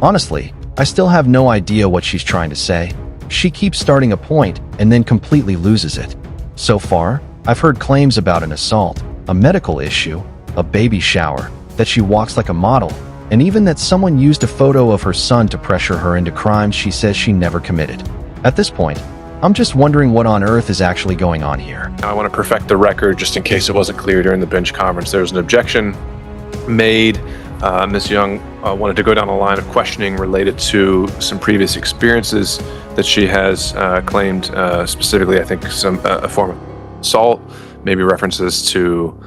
Honestly, I still have no idea what she's trying to say. She keeps starting a point and then completely loses it. So far, I've heard claims about an assault, a medical issue, a baby shower, that she walks like a model, and even that someone used a photo of her son to pressure her into crimes she says she never committed. At this point, I'm just wondering what on earth is actually going on here. I want to perfect the record just in case it wasn't clear during the bench conference. There was an objection made. Ms. Young wanted to go down a line of questioning related to some previous experiences that she has claimed, specifically, I think, a form of assault, maybe references to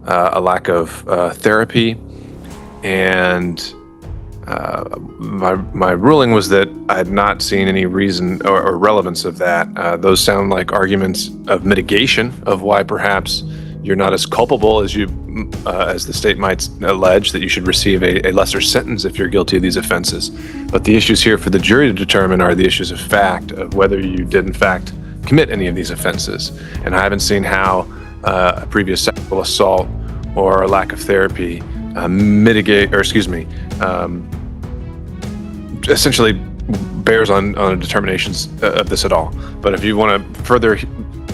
a lack of therapy. And my ruling was that I had not seen any reason or relevance of that. Those sound like arguments of mitigation of why perhaps you're not as culpable as as the state might allege, that you should receive a lesser sentence if you're guilty of these offenses. But the issues here for the jury to determine are the issues of fact, of whether you did in fact commit any of these offenses. And I haven't seen how a previous sexual assault or a lack of therapy essentially bears on determinations of this at all. But if you want to further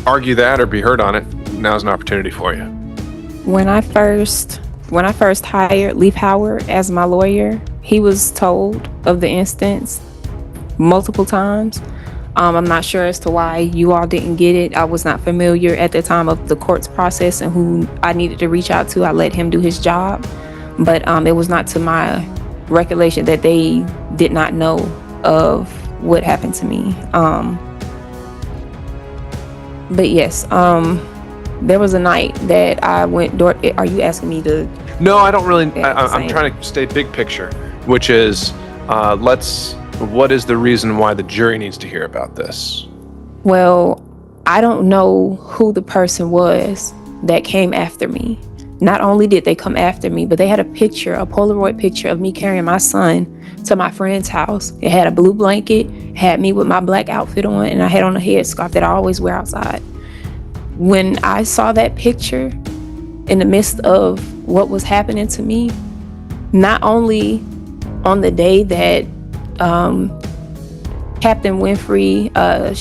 argue that or be heard on it, now's an opportunity for you. When I first hired Leaf Howard as my lawyer, he was told of the instance multiple times. I'm not sure as to why you all didn't get it. I was not familiar at the time of the court's process and who I needed to reach out to. I let him do his job, but it was not to my recollection that they did not know of what happened to me. But yes, there was a night that I went door. Are you asking me to? No, I don't really. I'm trying to stay big picture, which is what is the reason why the jury needs to hear about this? Well, I don't know who the person was that came after me. Not only did they come after me, but they had a Polaroid picture of me carrying my son to my friend's house. It had a blue blanket, had me with my black outfit on, and I had on a headscarf that I always wear outside. When I saw that picture in the midst of what was happening to me, not only on the day that Captain Winfrey, I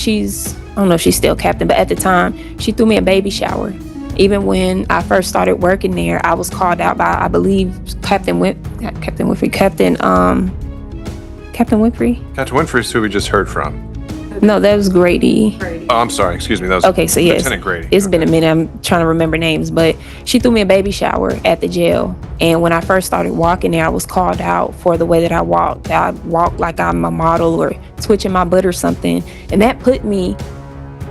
don't know if she's still captain, but at the time, she threw me a baby shower. Even when I first started working there, I was called out by, I believe, Captain Winfrey. Captain Winfrey is who we just heard from. No, that was Grady. Oh, I'm sorry. Excuse me. That was okay. So yes, Lieutenant Grady. It's been a minute. I'm trying to remember names, but she threw me a baby shower at the jail. And when I first started walking there, I was called out for the way that I walked. I walked like I'm a model or twitching my butt or something, and that put me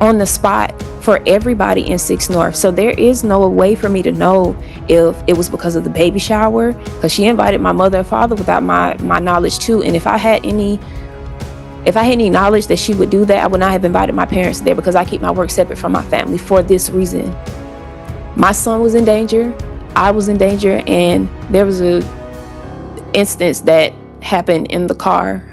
on the spot for everybody in 6 North. So there is no way for me to know if it was because of the baby shower, because she invited my mother and father without my knowledge too. And if I had any knowledge that she would do that, I would not have invited my parents there, because I keep my work separate from my family for this reason. My son was in danger, I was in danger, and there was a instance that happened in the car.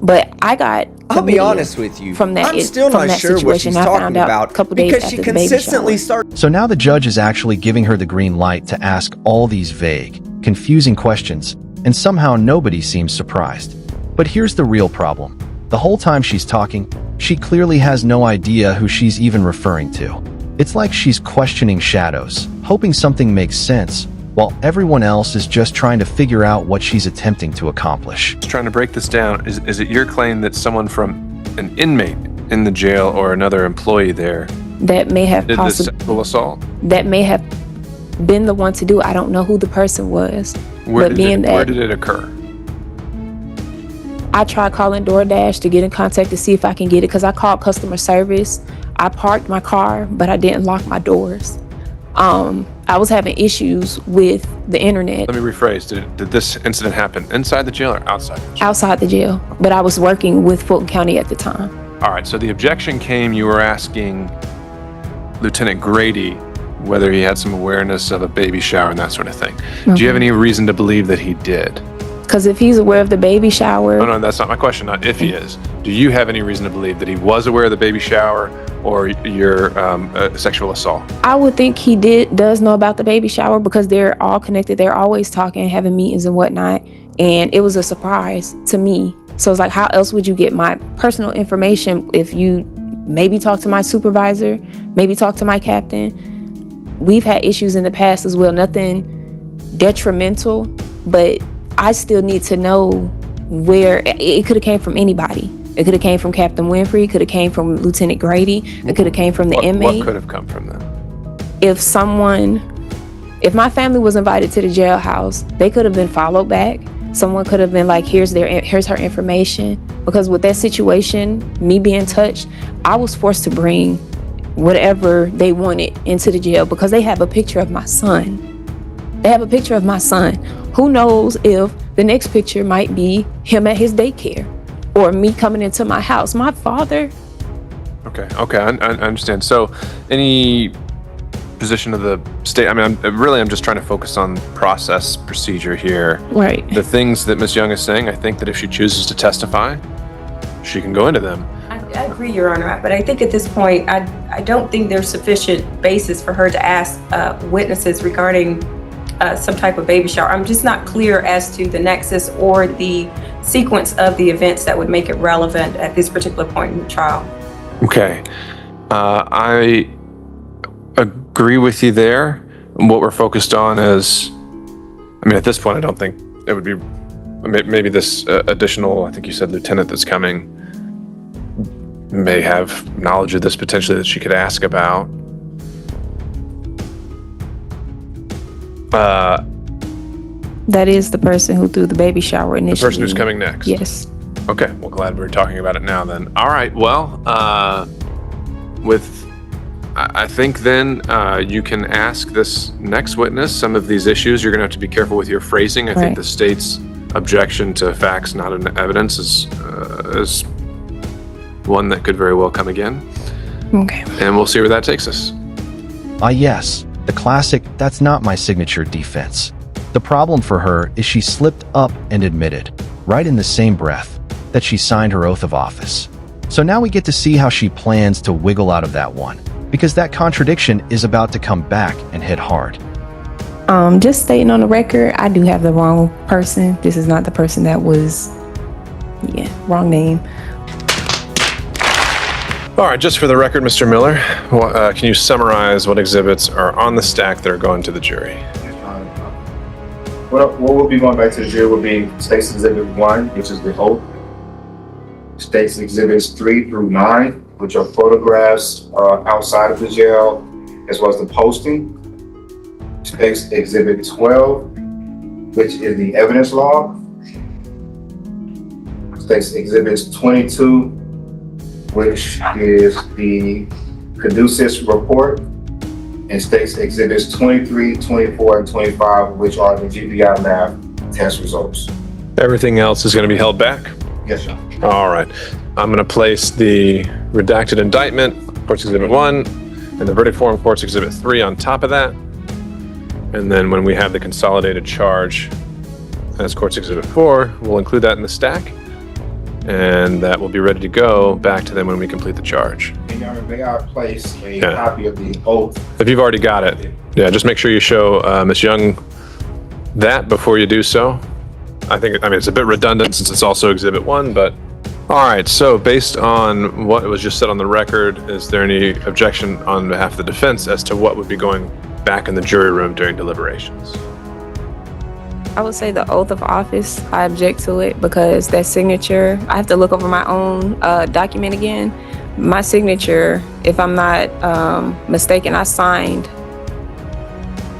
But I got I'll be honest with you. From that, I'm still not sure what she's talking about, because she consistently starts. So now the judge is actually giving her the green light to ask all these vague, confusing questions, and somehow nobody seems surprised. But here's the real problem. The whole time she's talking, she clearly has no idea who she's even referring to. It's like she's questioning shadows, hoping something makes sense, while everyone else is just trying to figure out what she's attempting to accomplish. Just trying to break this down, is it your claim that someone from an inmate in the jail or another employee there that may have did this sexual assault? That may have been the one to do it. I don't know who the person was. Where did it occur? I tried calling DoorDash to get in contact to see if I can get it, because I called customer service. I parked my car, but I didn't lock my doors. I was having issues with the internet. Let me rephrase. Did this incident happen inside the jail or outside the jail? Outside the jail, but I was working with Fulton County at the time. All right, so the objection came, you were asking Lieutenant Grady whether he had some awareness of a baby shower and that sort of thing. Mm-hmm. Do you have any reason to believe that he did? Because if he's aware of the baby shower... No, that's not my question, not if he is. Do you have any reason to believe that he was aware of the baby shower or your sexual assault? I would think he does know about the baby shower, because they're all connected. They're always talking, having meetings and whatnot. and it was a surprise to me. So it's like, how else would you get my personal information if you maybe talk to my supervisor, maybe talk to my captain? We've had issues in the past as well, nothing detrimental, but I still need to know where it could have came from. Anybody. It could have came from Captain Winfrey, could have came from Lieutenant Grady, it could have came from the inmate. What could have come from them? If my family was invited to the jailhouse, they could have been followed back. Someone could have been like, here's her information. Because with that situation, me being touched, I was forced to bring whatever they wanted into the jail because they have a picture of my son. They have a picture of my son. Who knows if the next picture might be him at his daycare or me coming into my house. My father. Okay, I understand. So any position of the state, I mean, I'm just trying to focus on process procedure here. Right. The things that Ms. Young is saying, I think that if she chooses to testify, she can go into them. I agree, Your Honor, but I think at this point, I don't think there's sufficient basis for her to ask witnesses regarding some type of baby shower. I'm just not clear as to the nexus or the sequence of the events that would make it relevant at this particular point in the trial. Okay. I agree with you there. What we're focused on is, I mean, at this point, I don't think it would be, maybe this additional, I think you said lieutenant that's coming, may have knowledge of this potentially that she could ask about. That is the person who threw the baby shower initially. The person who's coming next? Yes. Okay, well, glad we're talking about it now then. All right, well, I think then you can ask this next witness some of these issues. You're going to have to be careful with your phrasing. I think the state's objection to facts, not in evidence, is one that could very well come again. Okay. And we'll see where that takes us. Yes, the classic, that's not my signature defense. The problem for her is she slipped up and admitted, right in the same breath, that she signed her oath of office. So now we get to see how she plans to wiggle out of that one, because that contradiction is about to come back and hit hard. Just stating on the record, I do have the wrong person. This is not the person that was, wrong name. All right, just for the record, Mr. Miller, can you summarize what exhibits are on the stack that are going to the jury? What will be going back to the jury will be State's Exhibit 1, which is the oath. State's Exhibits 3 through 9, which are photographs outside of the jail, as well as the posting. State's Exhibit 12, which is the evidence log. State's Exhibits 22, which is the caduceus report. And State's Exhibits 23, 24, and 25, which are the GPI lab test results. Everything else is going to be held back? Yes, sir. All right. I'm going to place the redacted indictment, Court's Exhibit 1, and the verdict form, Court's Exhibit 3 on top of that. And then when we have the consolidated charge as Court's Exhibit 4, we'll include that in the stack. And that will be ready to go back to them when we complete the charge. And Your Honor, may I place a copy of the oath? If you've already got it, just make sure you show Ms. Young that before you do so. I mean, it's a bit redundant since it's also Exhibit 1, but all right. So based on what was just said on the record, is there any objection on behalf of the defense as to what would be going back in the jury room during deliberations? I would say the oath of office. I object to it because that signature, I have to look over my own document again. My signature, if I'm not mistaken, I signed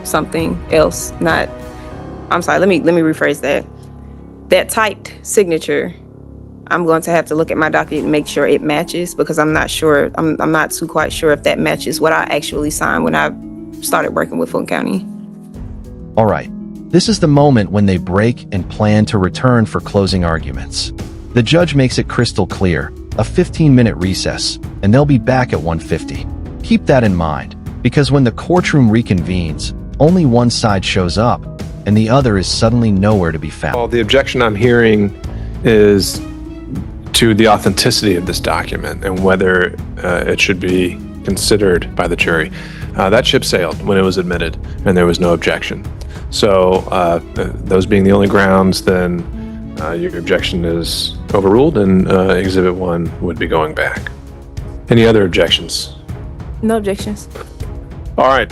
something else. I'm sorry, let me rephrase that. That typed signature, I'm going to have to look at my document and make sure it matches because I'm not sure, I'm not too quite sure if that matches what I actually signed when I started working with Fulton County. All right. This is the moment when they break and plan to return for closing arguments. The judge makes it crystal clear, a 15-minute recess, and they'll be back at 1:50. Keep that in mind, because when the courtroom reconvenes, only one side shows up, and the other is suddenly nowhere to be found. Well, the objection I'm hearing is to the authenticity of this document and whether it should be considered by the jury. That ship sailed when it was admitted, and there was no objection. So those being the only grounds, then your objection is overruled and Exhibit 1 would be going back. Any other objections? No objections. All right.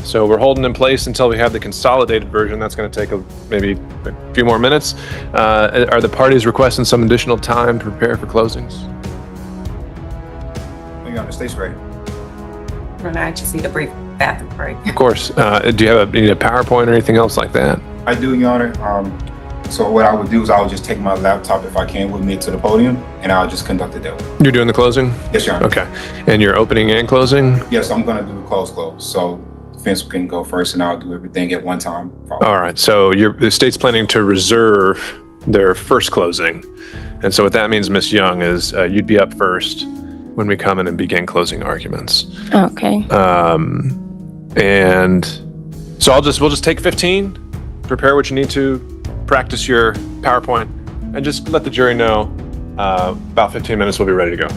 So we're holding in place until we have the consolidated version. That's going to take maybe a few more minutes. Are the parties requesting some additional time to prepare for closings? Hang on, the state's ready. I just need a brief bathroom break. Of course. Do you need a PowerPoint or anything else like that? I do, Your Honor. So what I would do is I would just take my laptop, if I can, with me to the podium, and I'll just conduct the demo. You're doing the closing? Yes, Your Honor. Okay. And you're opening and closing? Yes, I'm going to do the close. So defense can go first, and I'll do everything at one time. All right. So the state's planning to reserve their first closing. And so what that means, Ms. Young, is you'd be up first when we come in and begin closing arguments. Okay. And so we'll just take 15, prepare what you need to, practice your PowerPoint, and just let the jury know about 15 minutes we'll be ready to go.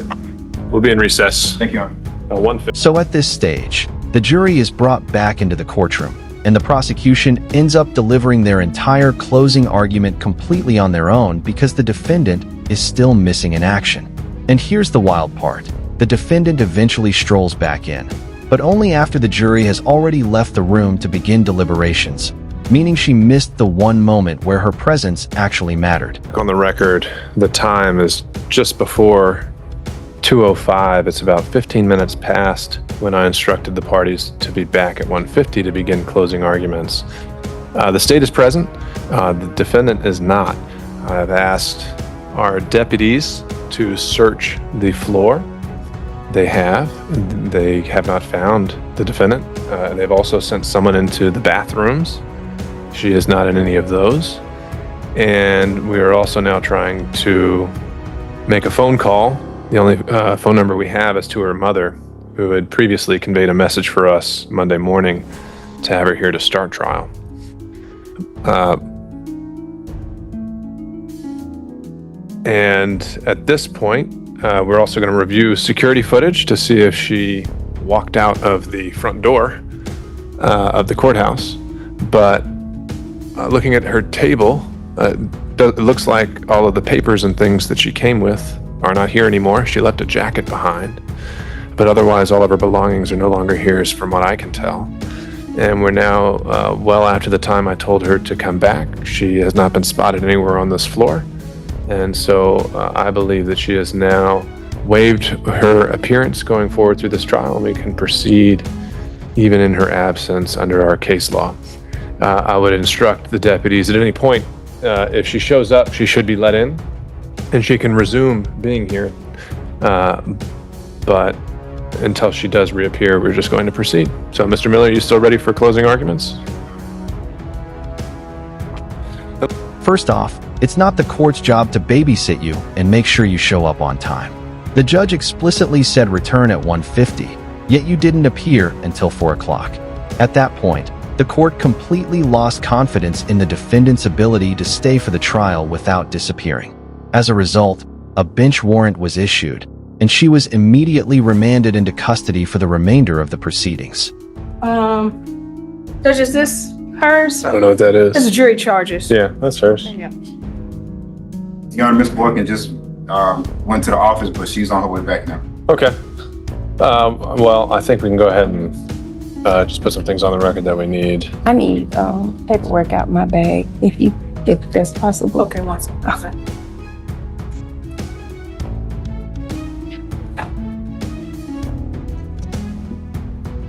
We'll be in recess. Thank you, Your Honor. 1:50. So at this stage, the jury is brought back into the courtroom, and the prosecution ends up delivering their entire closing argument completely on their own because the defendant is still missing in action. And here's the wild part. The defendant eventually strolls back in, but only after the jury has already left the room to begin deliberations, meaning she missed the one moment where her presence actually mattered. On the record, the time is just before 2:05. It's about 15 minutes past when I instructed the parties to be back at 1:50 to begin closing arguments. The state is present. The defendant is not. I've asked our deputies to search the floor. They have not found the defendant. They've also sent someone into the bathrooms. She is not in any of those. And we are also now trying to make a phone call. The only phone number we have is to her mother, who had previously conveyed a message for us Monday morning to have her here to start trial. And at this point, we're also going to review security footage to see if she walked out of the front door of the courthouse. But looking at her table, it looks like all of the papers and things that she came with are not here anymore. She left a jacket behind. But otherwise, all of her belongings are no longer here, from what I can tell. And we're now well after the time I told her to come back. She has not been spotted anywhere on this floor. And so I believe that she has now waived her appearance going forward through this trial, and we can proceed even in her absence under our case law. I would instruct the deputies at any point, if she shows up, she should be let in, and she can resume being here. But until she does reappear, we're just going to proceed. So, Mr. Miller, are you still ready for closing arguments? First off, it's not the court's job to babysit you and make sure you show up on time. The judge explicitly said return at 1:50, yet you didn't appear until 4 o'clock. At that point, the court completely lost confidence in the defendant's ability to stay for the trial without disappearing. As a result, a bench warrant was issued, and she was immediately remanded into custody for the remainder of the proceedings. Judge, is this hers? I don't know what that is. This is jury charges. Yeah, that's hers. Yeah. Your Honor, Ms. Boykin just went to the office, but she's on her way back now. Okay. Well, I think we can go ahead and just put some things on the record that we need. I need paperwork out my bag, if that's possible. Okay, one second. Okay.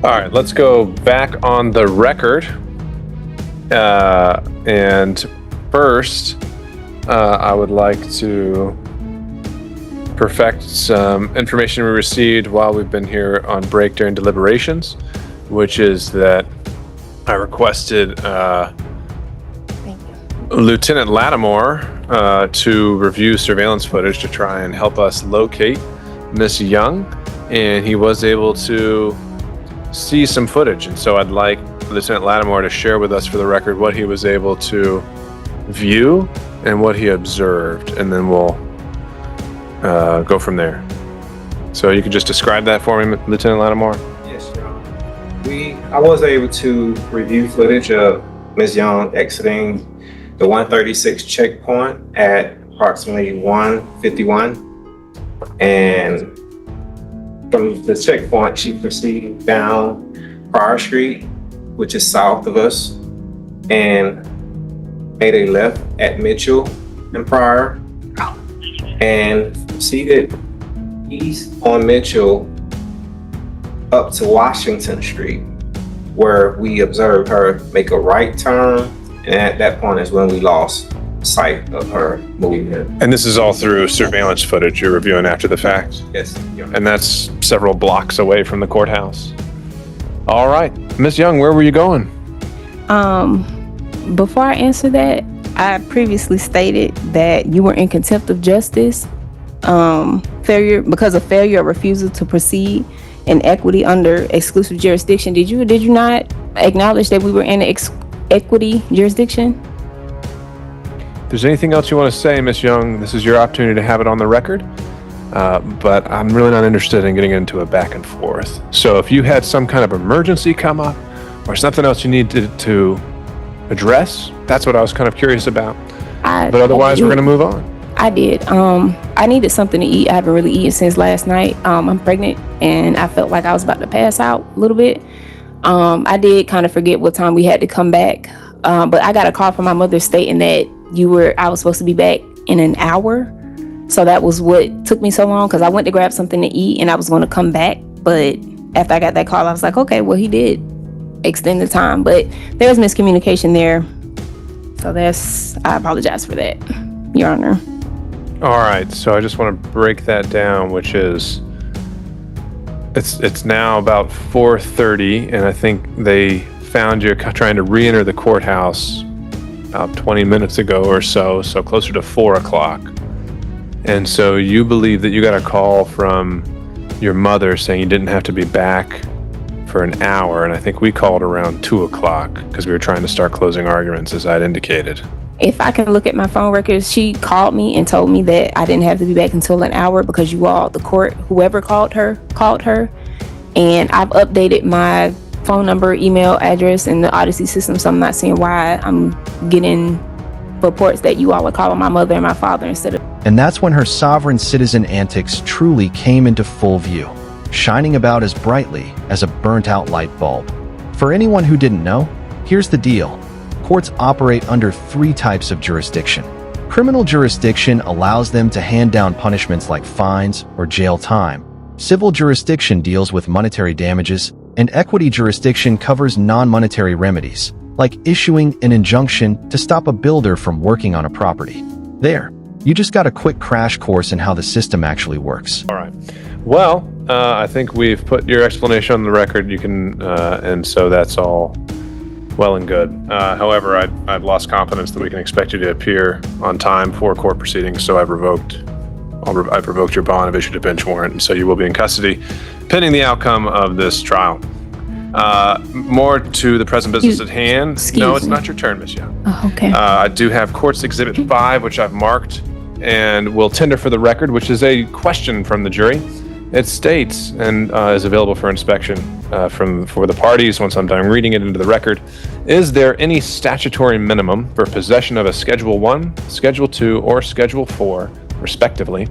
All right, let's go back on the record. And first, I would like to perfect some information we received while we've been here on break during deliberations, which is that I requested Lieutenant Lattimore to review surveillance footage to try and help us locate Miss Young, and he was able to see some footage. And so I'd like Lieutenant Lattimore to share with us for the record what he was able to view and what he observed, and then we'll go from there. So you can just describe that for me, Lieutenant Lattimore? Yes, Your Honor. I was able to review footage of Ms. Young exiting the 136 checkpoint at approximately 1:51. And from the checkpoint, she proceeded down Pryor Street, which is south of us, and made a left at Mitchell and Pryor, and proceeded east on Mitchell up to Washington Street, where we observed her make a right turn, and at that point is when we lost sight of her movement. And this is all through surveillance footage you're reviewing after the fact? Yes. And that's several blocks away from the courthouse. All right. Miss Young, where were you going? Before I answer that, I previously stated that you were in contempt of justice, because of failure or refusal to proceed in equity under exclusive jurisdiction. Did you or did you not acknowledge that we were in equity jurisdiction? If there's anything else you want to say, Miss Young, this is your opportunity to have it on the record. But I'm really not interested in getting into a back and forth. So if you had some kind of emergency come up or something else you needed to address, that's what I was kind of curious about. But otherwise, we're going to move on. I did. I needed something to eat. I haven't really eaten since last night. I'm pregnant and I felt like I was about to pass out a little bit. I did kind of forget what time we had to come back. But I got a call from my mother stating that I was supposed to be back in an hour. So that was what took me so long, because I went to grab something to eat and I was going to come back. But after I got that call, I was like, okay, well, he did extend the time. But there was miscommunication there. So I apologize for that, Your Honor. All right, so I just want to break that down, which is it's now about 4:30, and I think they found you trying to re-enter the courthouse about 20 minutes ago or so closer to 4 o'clock. And so you believe that you got a call from your mother saying you didn't have to be back for an hour, and I think we called around 2 o'clock because we were trying to start closing arguments, as I'd indicated. If I can look at my phone records, she called me and told me that I didn't have to be back until an hour because you all, the court, whoever called her. And I've updated my phone number, email address in the Odyssey system, so I'm not seeing why I'm getting reports that you all are calling my mother and my father instead of... And that's when her sovereign citizen antics truly came into full view, shining about as brightly as a burnt-out light bulb. For anyone who didn't know, here's the deal. Courts operate under 3 types of jurisdiction. Criminal jurisdiction allows them to hand down punishments like fines or jail time. Civil jurisdiction deals with monetary damages, and equity jurisdiction covers non-monetary remedies, like issuing an injunction to stop a builder from working on a property. There, you just got a quick crash course in how the system actually works. All right. Well, I think we've put your explanation on the record. You can, and so that's all well and good. However, I've lost confidence that we can expect you to appear on time for court proceedings, so I've revoked your bond, I've issued a bench warrant, and so you will be in custody pending the outcome of this trial. More to the present business at hand. No, it's not your turn, Ms. Young. Oh, okay. I do have Court's Exhibit 5, which I've marked and will tender for the record, which is a question from the jury. It states, and is available for inspection for the parties once I'm done reading it into the record, is there any statutory minimum for possession of a Schedule 1, Schedule 2, or Schedule 4, respectively,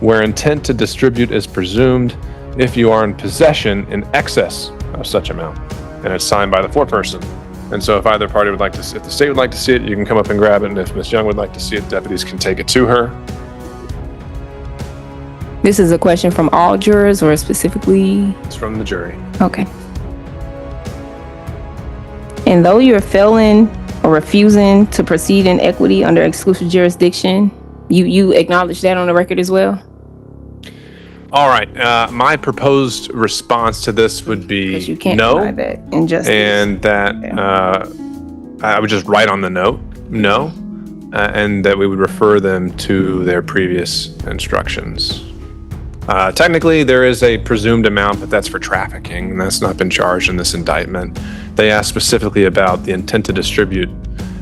where intent to distribute is presumed if you are in possession in excess of such amount? And it's signed by the foreperson. And so if either party would like to, if the state would like to see it, you can come up and grab it. And if Ms. Young would like to see it, deputies can take it to her. This is a question from all jurors or specifically? It's from the jury. Okay. And though you're failing or refusing to proceed in equity under exclusive jurisdiction, you acknowledge that on the record as well? All right. My proposed response to this would be you can't no. deny that injustice. And that I would just write on the note, no, and that we would refer them to their previous instructions. Technically, there is a presumed amount, but that's for trafficking, and that's not been charged in this indictment. They asked specifically about the intent to distribute,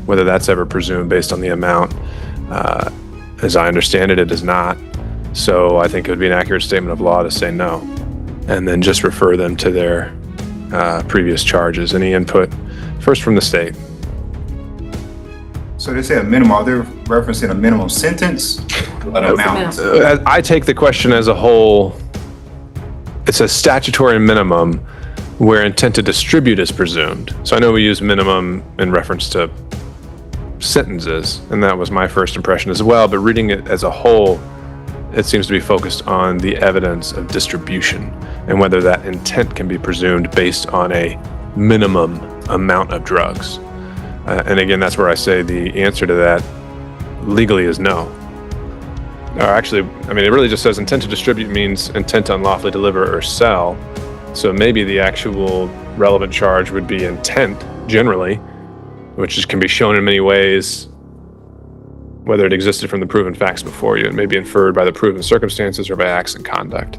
whether that's ever presumed based on the amount. As I understand it, it is not. So I think it would be an accurate statement of law to say no, and then just refer them to their previous charges. Any input? First from the state. So they say a minimum, are they referencing a minimum sentence? An amount? I take the question as a whole. It's a statutory minimum where intent to distribute is presumed. So I know we use minimum in reference to sentences, and that was my first impression as well, but reading it as a whole, it seems to be focused on the evidence of distribution and whether that intent can be presumed based on a minimum amount of drugs. And again, that's where I say the answer to that legally is no. Or actually, I mean, it really just says intent to distribute means intent to unlawfully deliver or sell. So maybe the actual relevant charge would be intent generally, which can be shown in many ways, whether it existed from the proven facts before you. It may be inferred by the proven circumstances or by acts and conduct.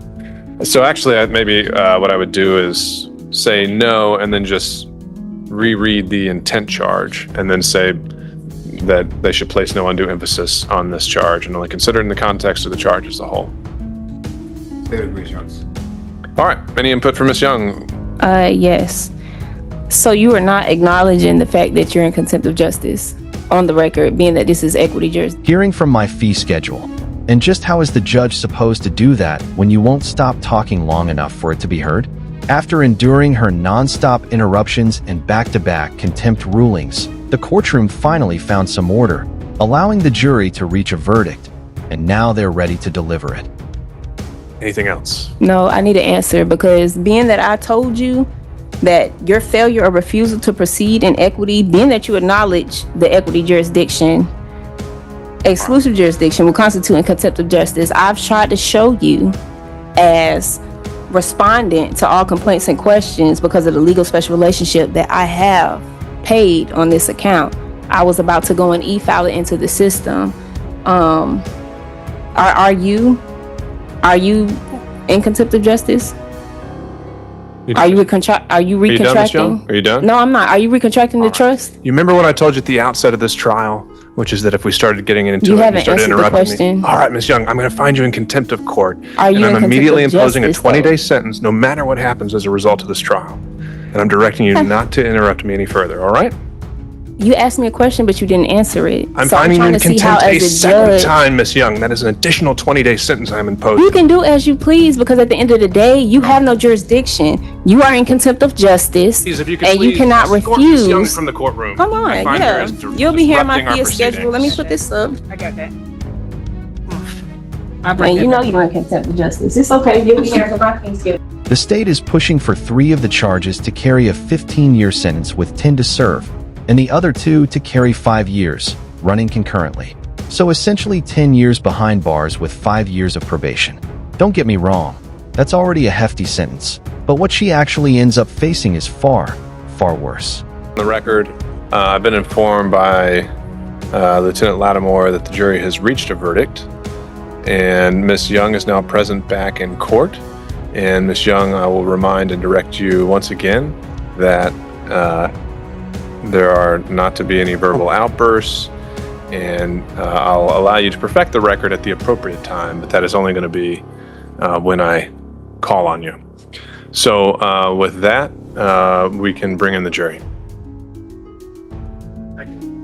So actually, what I would do is say no and then just reread the intent charge and then say that they should place no undue emphasis on this charge and only consider it in the context of the charge as a whole. State agrees, Jones. All right. Any input from Ms. Young? Yes. So you are not acknowledging the fact that you're in contempt of justice on the record, being that this is equity jurisdiction. Hearing from my fee schedule. And just how is the judge supposed to do that when you won't stop talking long enough for it to be heard? After enduring her non-stop interruptions and back-to-back contempt rulings, the courtroom finally found some order, allowing the jury to reach a verdict, and now they're ready to deliver it. Anything else? No, I need an answer, because being that I told you that your failure or refusal to proceed in equity, being that you acknowledge the equity jurisdiction, exclusive jurisdiction will constitute in contempt of justice, I've tried to show you as respondent to all complaints and questions because of the legal special relationship that I have paid on this account. I was about to go and e-file it into the system. Are you in contempt of justice? Are you recontracting? Are you done? No, I'm not. Are you recontracting the trust? You remember what I told you at the outset of this trial, which is that if we started getting into You it, you haven't started answered the interrupting question. me. All right, Ms. Young, I'm going to find you in contempt of court. Are you and in I'm contempt immediately of imposing a justice, 20-day sentence, no matter what happens as a result of this trial. And I'm directing you not to interrupt me any further. All right? You asked me a question, but you didn't answer it. I'm So finding you trying in to see how, contempt a as a second judge, time, Ms. Young. That is an additional 20-day sentence I'm imposing. you can do as you please, because at the end of the day, you have no jurisdiction. You are in contempt of justice, Please, if you could and you please cannot escort Ms. Young refuse. from the courtroom. Come on, I find her yeah. as You'll be hearing my disrupting our fee schedule. Let me proceedings. put this up. I got that. And you know you're in contempt of justice. It's okay. You'll be hearing my fee schedule. The state is pushing for 3 of the charges to carry a 15-year sentence with 10 to serve, and the other 2 to carry 5 years, running concurrently. So essentially 10 years behind bars with 5 years of probation. Don't get me wrong, that's already a hefty sentence, but what she actually ends up facing is far, far worse. On the record, I've been informed by Lieutenant Lattimore that the jury has reached a verdict, and Ms. Young is now present back in court. And Ms. Young, I will remind and direct you once again that there are not to be any verbal outbursts, and I'll allow you to perfect the record at the appropriate time, but that is only going to be when I call on you. So with that, we can bring in the jury.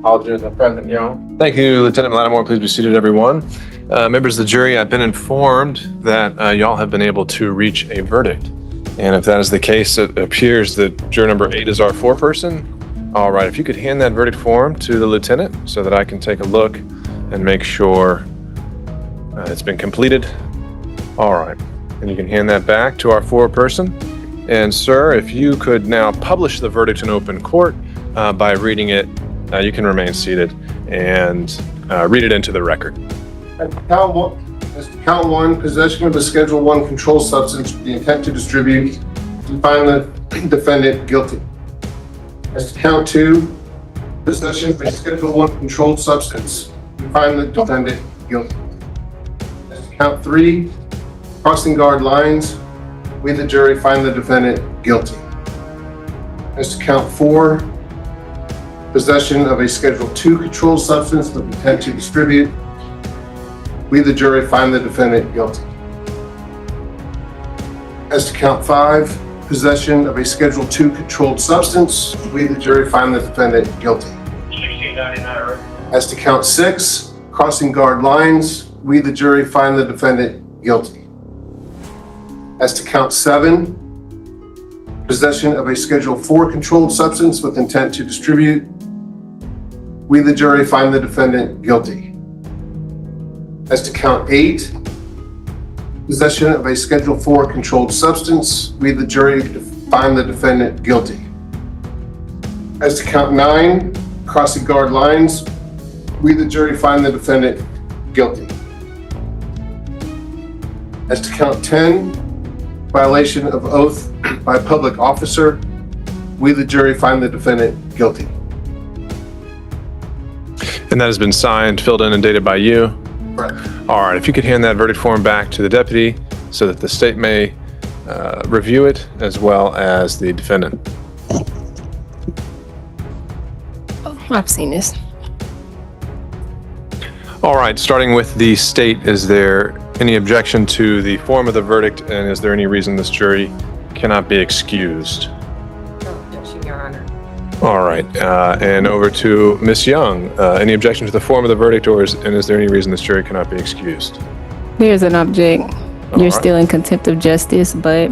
All jurors are present, Young. Thank you, Lieutenant Lattimore. Please be seated, everyone. Members of the jury, I've been informed that y'all have been able to reach a verdict. And if that is the case, it appears that juror number 8 is our foreperson. All right, if you could hand that verdict form to the lieutenant so that I can take a look and make sure it's been completed. All right, and you can hand that back to our foreperson. And sir, if you could now publish the verdict in open court by reading it, you can remain seated and read it into the record. Count 1, possession of a Schedule 1 controlled substance with the intent to distribute, and find the defendant guilty. As to count 2, possession of a Schedule 1 controlled substance, and find the defendant guilty. As to count 3, crossing guard lines, we the jury find the defendant guilty. As to count 4, possession of a Schedule 2 controlled substance with intent to distribute, we the jury find the defendant guilty. As to count 5, possession of a Schedule II controlled substance. We, the jury, find the defendant guilty. As to count 6, crossing guard lines, we, the jury, find the defendant guilty. As to count 7, possession of a Schedule IV controlled substance with intent to distribute, we, the jury, find the defendant guilty. As to count 8, possession of a Schedule IV controlled substance, we, the jury, find the defendant guilty. As to count 9, crossing guard lines, we, the jury, find the defendant guilty. As to count 10, violation of oath by a public officer, we, the jury, find the defendant guilty. And that has been signed, filled in, and dated by you. Right. All right, if you could hand that verdict form back to the deputy so that the state may review it as well as the defendant. Oh, I've seen this. All right, starting with the state, is there any objection to the form of the verdict, and is there any reason this jury cannot be excused? No objection, Your Honor. All right, and over to Ms. Young. Any objection to the form of the verdict, and is there any reason this jury cannot be excused? There's an object. All You're right. still in contempt of justice, but